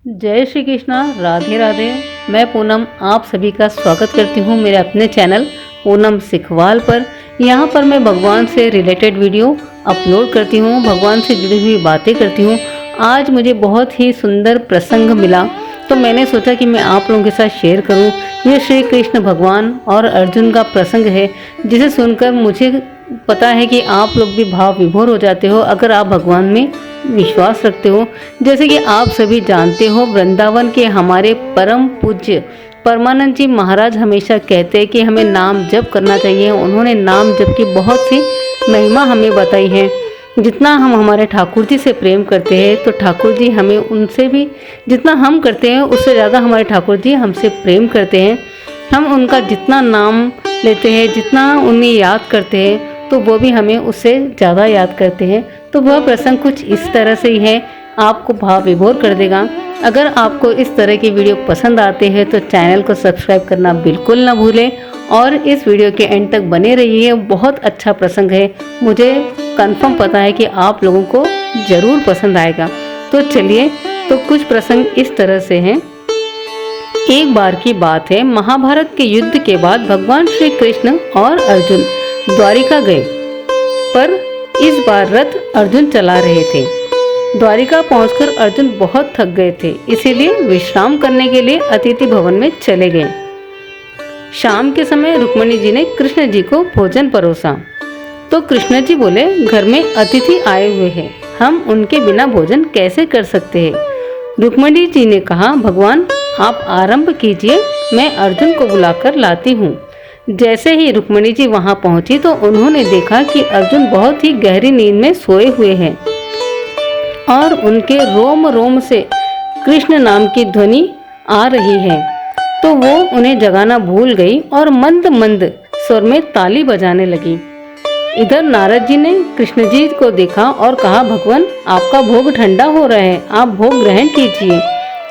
जय श्री कृष्णा। राधे राधे। मैं पूनम आप सभी का स्वागत करती हूँ मेरे अपने चैनल पूनम सिखवाल पर। यहाँ पर मैं भगवान से रिलेटेड वीडियो अपलोड करती हूँ, भगवान से जुड़ी हुई बातें करती हूँ। आज मुझे बहुत ही सुंदर प्रसंग मिला तो मैंने सोचा कि मैं आप लोगों के साथ शेयर करूँ। ये श्री कृष्ण भगवान और अर्जुन का प्रसंग है, जिसे सुनकर मुझे पता है कि आप लोग भी भाव विभोर हो जाते हो अगर आप भगवान में विश्वास रखते हो। जैसे कि आप सभी जानते हो, वृंदावन के हमारे परम पूज्य परमानंद जी महाराज हमेशा कहते हैं कि हमें नाम जप करना चाहिए। उन्होंने नाम जप की बहुत सी महिमा हमें बताई है। जितना हम हमारे ठाकुर जी से प्रेम करते हैं तो ठाकुर जी हमें उनसे भी, जितना हम करते हैं उससे ज़्यादा हमारे ठाकुर जी हमसे प्रेम करते हैं। हम उनका जितना नाम लेते हैं, जितना उन्हें याद करते हैं, तो वो भी हमें उससे ज़्यादा याद करते हैं। तो वह प्रसंग कुछ इस तरह से ही है, आपको भाव विभोर कर देगा। अगर आपको इस तरह की वीडियो पसंद आते हैं तो चैनल को सब्सक्राइब करना बिल्कुल ना भूलें और इस वीडियो के एंड तक बने रहिए। बहुत अच्छा प्रसंग है, मुझे कंफर्म पता है कि आप लोगों को ज़रूर पसंद आएगा। तो चलिए, तो कुछ प्रसंग इस तरह से हैं। एक बार की बात है, महाभारत के युद्ध के बाद भगवान श्री कृष्ण और अर्जुन द्वारिका गए, पर इस बार रथ अर्जुन चला रहे थे। द्वारिका पहुंचकर अर्जुन बहुत थक गए थे, इसीलिए विश्राम करने के लिए अतिथि भवन में चले गए। शाम के समय रुक्मिणी जी ने कृष्ण जी को भोजन परोसा तो कृष्ण जी बोले, घर में अतिथि आए हुए हैं, हम उनके बिना भोजन कैसे कर सकते हैं। रुक्मिणी जी ने कहा, भगवान आप आरंभ कीजिए, मैं अर्जुन को बुलाकर लाती हूँ। जैसे ही रुक्मिणी जी वहां पहुंची तो उन्होंने देखा कि अर्जुन बहुत ही गहरी नींद में सोए हुए हैं और उनके रोम रोम से कृष्ण नाम की ध्वनि आ रही है। तो वो उन्हें जगाना भूल गई और मंद मंद स्वर में ताली बजाने लगी। इधर नारद जी ने कृष्ण जी को देखा और कहा, भगवान आपका भोग ठंडा हो रहा है, आप भोग ग्रहण कीजिए।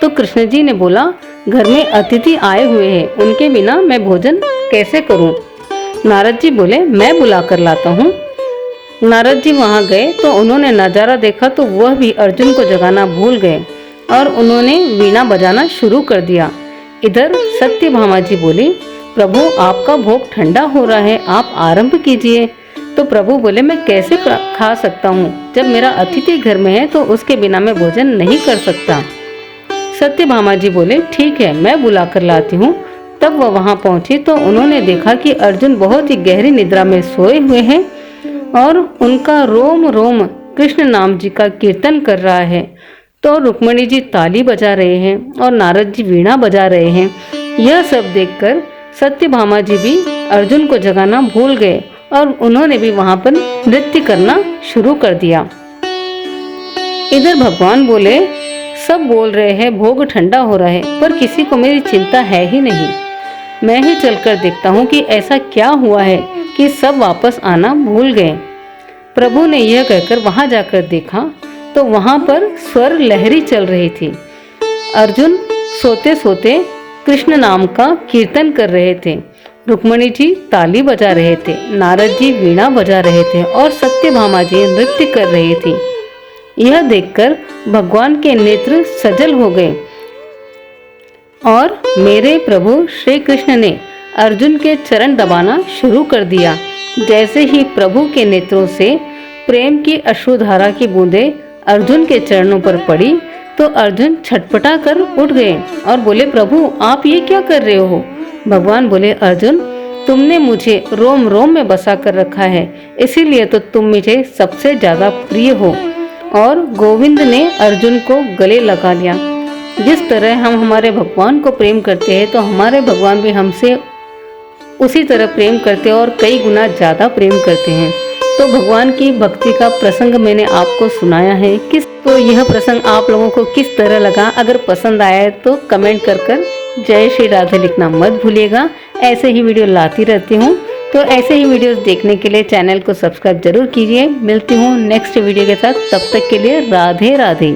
तो कृष्ण जी ने बोला, घर में अतिथि आए हुए हैं, उनके बिना मैं भोजन कैसे करूं। नारद जी बोले, मैं बुला कर लाता हूं। नारद जी वहां गए तो उन्होंने नजारा देखा तो वह भी अर्जुन को जगाना भूल गए और उन्होंने वीणा बजाना शुरू कर दिया। इधर सत्यभामा जी बोली, प्रभु आपका भोग ठंडा हो रहा है, आप आरंभ कीजिए। तो प्रभु बोले, मैं कैसे खा सकता हूँ, जब मेरा अतिथि घर में है तो उसके बिना मैं भोजन नहीं कर सकता। सत्यभामा जी बोले, ठीक है, मैं बुला कर लाती हूँ। तब वह वहां पहुंची तो उन्होंने देखा कि अर्जुन बहुत ही गहरी निद्रा में सोए हुए हैं और उनका रोम रोम कृष्ण नाम जी का कीर्तन कर रहा है। तो रुक्मिणी जी ताली बजा रहे हैं और नारद जी वीणा बजा रहे हैं। यह सब देखकर सत्यभामा जी भी अर्जुन को जगाना भूल गए और उन्होंने भी वहां पर नृत्य करना शुरू कर दिया। इधर भगवान बोले, सब बोल रहे हैं भोग ठंडा हो रहा है, पर किसी को मेरी चिंता है ही नहीं। मैं ही चलकर देखता हूँ कि ऐसा क्या हुआ है कि सब वापस आना भूल गए। प्रभु ने यह कहकर वहां जाकर देखा तो वहां पर स्वर लहरी चल रही थी। अर्जुन सोते सोते कृष्ण नाम का कीर्तन कर रहे थे, रुक्मिणी जी ताली बजा रहे थे, नारद जी वीणा बजा रहे थे और सत्यभामा जी नृत्य कर रही थी। यह देखकर भगवान के नेत्र सजल हो गए और मेरे प्रभु श्री कृष्ण ने अर्जुन के चरण दबाना शुरू कर दिया। जैसे ही प्रभु के नेत्रों से प्रेम की अश्रुधारा की बूंदें अर्जुन के चरणों पर पड़ी तो अर्जुन छटपटा कर उठ गए और बोले, प्रभु आप ये क्या कर रहे हो। भगवान बोले, अर्जुन तुमने मुझे रोम रोम में बसा कर रखा है, इसीलिए तो तुम मुझे सबसे ज्यादा प्रिय हो। और गोविंद ने अर्जुन को गले लगा लिया। जिस तरह हम हमारे भगवान को प्रेम करते हैं तो हमारे भगवान भी हमसे उसी तरह प्रेम करते हैं और कई गुना ज़्यादा प्रेम करते हैं। तो भगवान की भक्ति का प्रसंग मैंने आपको सुनाया है। तो यह प्रसंग आप लोगों को किस तरह लगा, अगर पसंद आया है तो कमेंट कर जय श्री राधे लिखना मत भूलिएगा। ऐसे ही वीडियो लाती रहती हूँ, तो ऐसे ही वीडियोस देखने के लिए चैनल को सब्सक्राइब जरूर कीजिए। मिलती हूँ नेक्स्ट वीडियो के साथ, तब तक के लिए राधे राधे।